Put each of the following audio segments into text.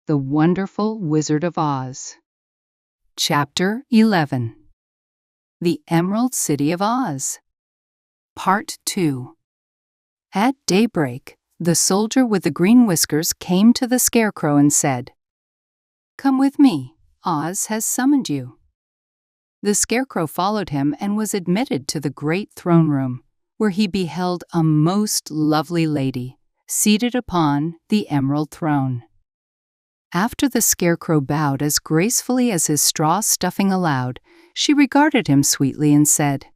The Wonderful Wizard of Oz. Chapter 11. The Emerald City of Oz. Part 2. At daybreak, the soldier with the green whiskers came to the Scarecrow and said, "Come with me. Oz has summoned you." The Scarecrow followed him and was admitted to the great throne room, where he beheld a most lovely lady, seated upon the emerald throne. After the Scarecrow bowed as gracefully as his straw stuffing allowed, she regarded him sweetly and said,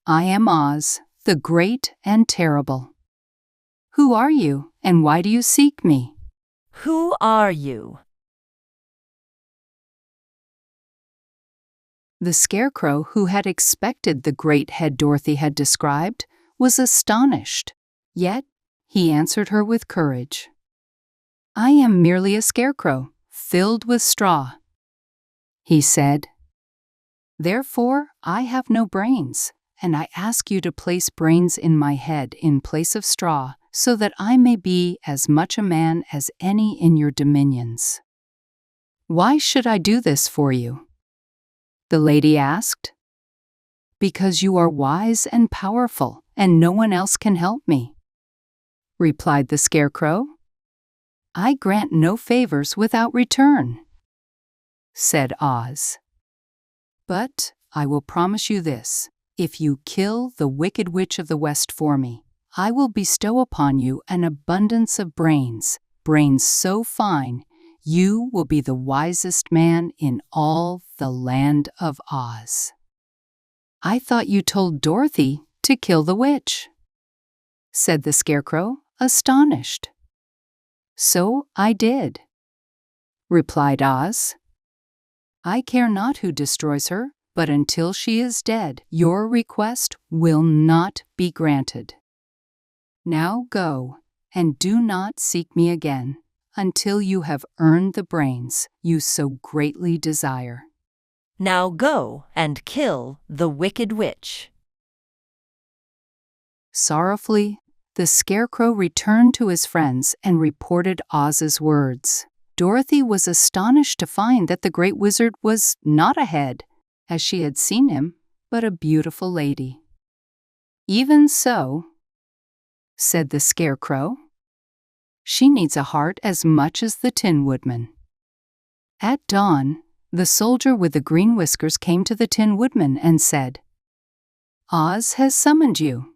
"I am Oz, the great and terrible. Who are you, and why do you seek me?" Who are you? The Scarecrow, who had expected the great head Dorothy had described, was astonished. Yet he answered her with courage. "I am merely a scarecrow, filled with straw," he said. "Therefore I have no brains, and I ask you to place brains in my head in place of straw, so that I may be as much a man as any in your dominions." "Why should I do this for you?" the lady asked. "Because you are wise and powerful, and no one else can help me," replied the Scarecrow. "I grant no favors without return," said Oz. "But I will promise you this. If you kill the Wicked Witch of the West for me, I will bestow upon you an abundance of brains, brains so fine you will be the wisest man in all the land of Oz." "I thought you told Dorothy to kill the witch," said the Scarecrow, astonished. "So I did," replied Oz. "I care not who destroys her, but until she is dead, your request will not be granted. Now go, and do not seek me again until you have earned the brains you so greatly desire." Now go and kill the Wicked Witch. Sorrowfully, the Scarecrow returned to his friends and reported Oz's words. Dorothy was astonished to find that the Great Wizard was not a head, as she had seen him, but a beautiful lady. "Even so," said the Scarecrow, "she needs a heart as much as the Tin Woodman." At dawn, the soldier with the green whiskers came to the Tin Woodman and said, "Oz has summoned you.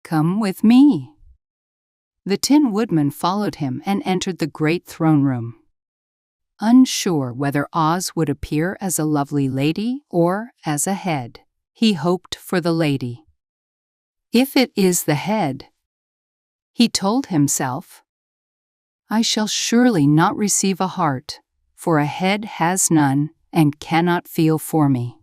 Come with me." The Tin Woodman followed him and entered the great throne room. Unsure whether Oz would appear as a lovely lady or as a head, he hoped for the lady. "If it is the head," he told himself, "I shall surely not receive a heart, for a head has none and cannot feel for me.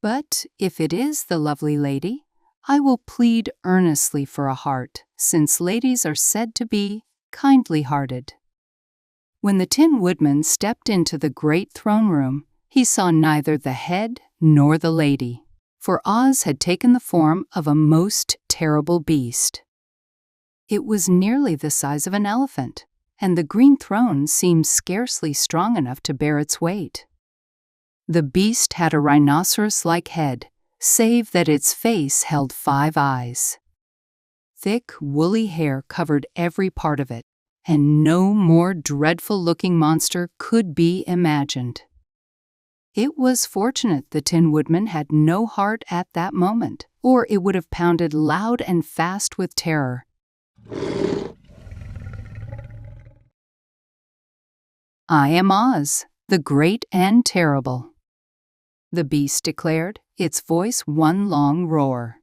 But if it is the lovely lady, I will plead earnestly for a heart, since ladies are said to be kindly-hearted." When the Tin Woodman stepped into the great throne room, he saw neither the head nor the lady, for Oz had taken the form of a most terrible beast. It was nearly the size of an elephant, and the green throne seemed scarcely strong enough to bear its weight. The beast had a rhinoceros-like head, save that its face held 5 eyes. Thick, woolly hair covered every part of it, and no more dreadful-looking monster could be imagined. It was fortunate the Tin Woodman had no heart at that moment, or it would have pounded loud and fast with terror. "I am Oz, the great and terrible," the beast declared, its voice one long roar.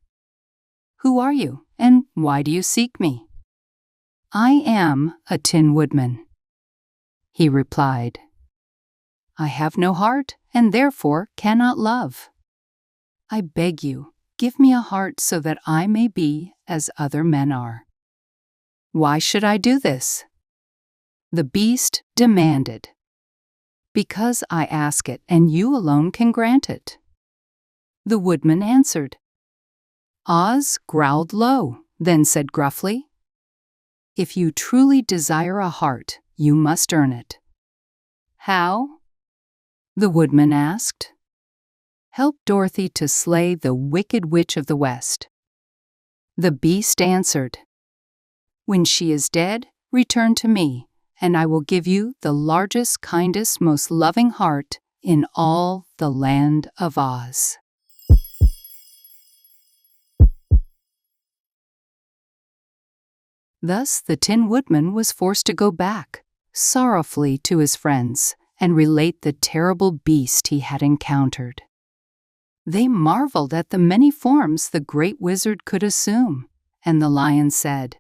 "Who are you, and why do you seek me?" "I am a Tin Woodman," he replied. "I have no heart, and therefore cannot love. I beg you, give me a heart so that I may be as other men are." "Why should I do this?" the beast demanded. "Because I ask it, and you alone can grant it," the woodman answered. Oz growled low, then said gruffly, "If you truly desire a heart, you must earn it." "How?" the woodman asked. "Help Dorothy to slay the Wicked Witch of the West." The beast answered, "When she is dead, return to me, and I will give you the largest, kindest, most loving heart in all the land of Oz." Thus the Tin Woodman was forced to go back, sorrowfully, to his friends and relate the terrible beast he had encountered. They marveled at the many forms the great wizard could assume, and the lion said,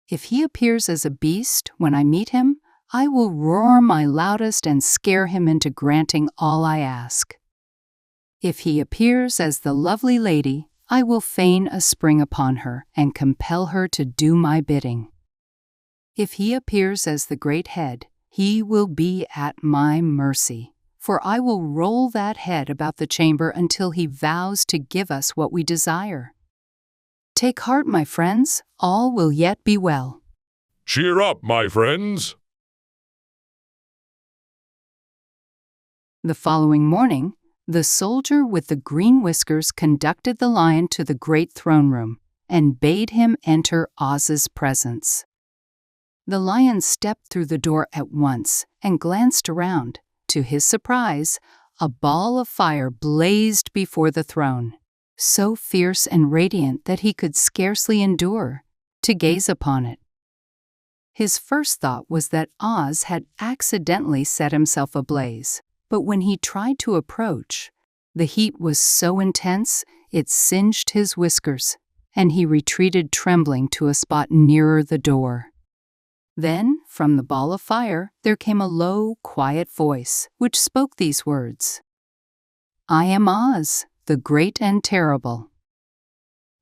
"If he appears as a beast when I meet him, I will roar my loudest and scare him into granting all I ask. If he appears as the lovely lady, I will feign a spring upon her and compel her to do my bidding. If he appears as the great head, he will be at my mercy, for I will roll that head about the chamber until he vows to give us what we desire. Take heart, my friends, all will yet be well." Cheer up, my friends. The following morning, the soldier with the green whiskers conducted the lion to the great throne room and bade him enter Oz's presence. The lion stepped through the door at once and glanced around. To his surprise, a ball of fire blazed before the throne, so fierce and radiant that he could scarcely endure to gaze upon it. His first thought was that Oz had accidentally set himself ablaze, but when he tried to approach, the heat was so intense it singed his whiskers, and he retreated trembling to a spot nearer the door. Then, from the ball of fire, there came a low, quiet voice which spoke these words, "I am Oz, the great and terrible.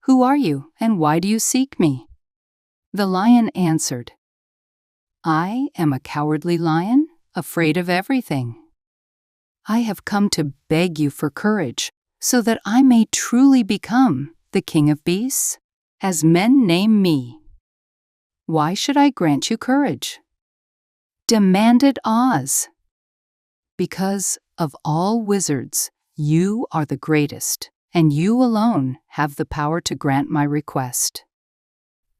Who are you, and why do you seek me?" The lion answered, "I am a cowardly lion, afraid of everything. I have come to beg you for courage, so that I may truly become the king of beasts, as men name me." "Why should I grant you courage?" demanded Oz. "Because of all wizards, you are the greatest, and you alone have the power to grant my request,"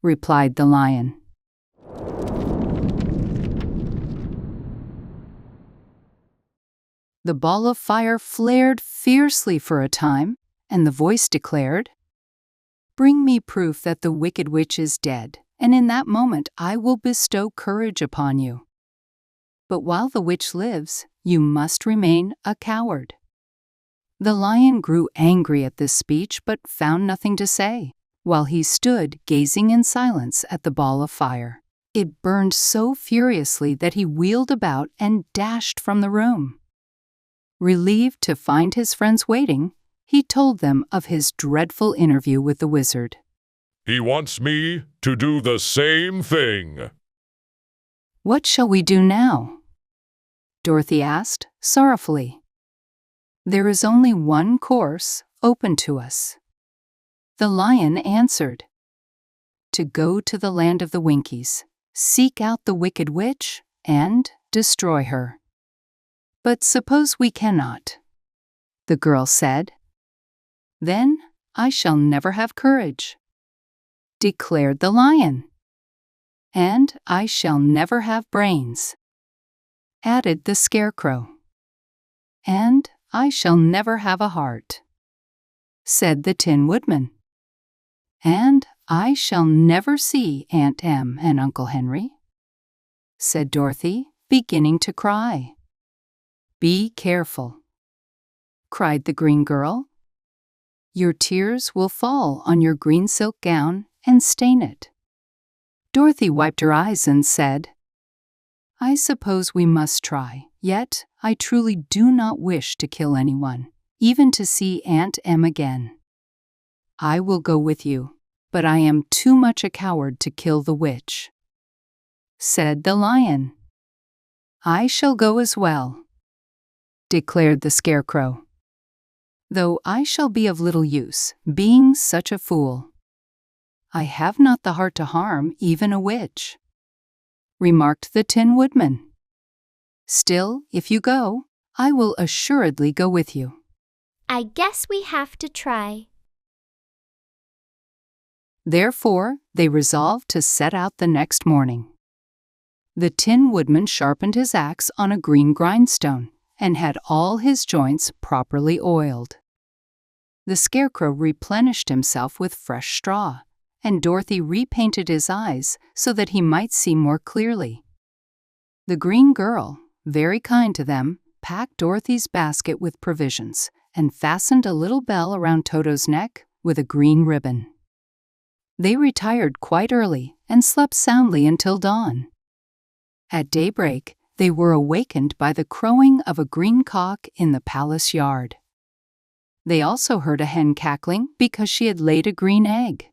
replied the lion. The ball of fire flared fiercely for a time, and the voice declared, "Bring me proof that the Wicked Witch is dead, and in that moment I will bestow courage upon you. But while the witch lives, you must remain a coward." The lion grew angry at this speech but found nothing to say, while he stood gazing in silence at the ball of fire. It burned so furiously that he wheeled about and dashed from the room. Relieved to find his friends waiting, he told them of his dreadful interview with the wizard. He wants me to do the same thing. "What shall we do now?" Dorothy asked, sorrowfully. "There is only one course open to us." The lion answered, "To go to the land of the Winkies, seek out the Wicked Witch, and destroy her." "But suppose we cannot," the girl said. "Then I shall never have courage," declared the lion. "And I shall never have brains," added the Scarecrow. "And I shall never have a heart," said the Tin Woodman. "And I shall never see Aunt Em and Uncle Henry," said Dorothy, beginning to cry. "Be careful," cried the green girl. "Your tears will fall on your green silk gown and stain it." Dorothy wiped her eyes and said, "I suppose we must try, yet I truly do not wish to kill anyone, even to see Aunt Em again. I will go with you, but I am too much a coward to kill the witch," said the lion. "I shall go as well," declared the Scarecrow, "though I shall be of little use, being such a fool. I have not the heart to harm even a witch." remarked the Tin Woodman. "Still, if you go, I will assuredly go with you." I guess we have to try. Therefore, they resolved to set out the next morning. The Tin Woodman sharpened his axe on a green grindstone and had all his joints properly oiled. The Scarecrow replenished himself with fresh straw, and Dorothy repainted his eyes so that he might see more clearly. The Green Girl, very kind to them, packed Dorothy's basket with provisions and fastened a little bell around Toto's neck with a green ribbon. They retired quite early and slept soundly until dawn. At daybreak, they were awakened by the crowing of a green cock in the palace yard. They also heard a hen cackling because she had laid a green egg.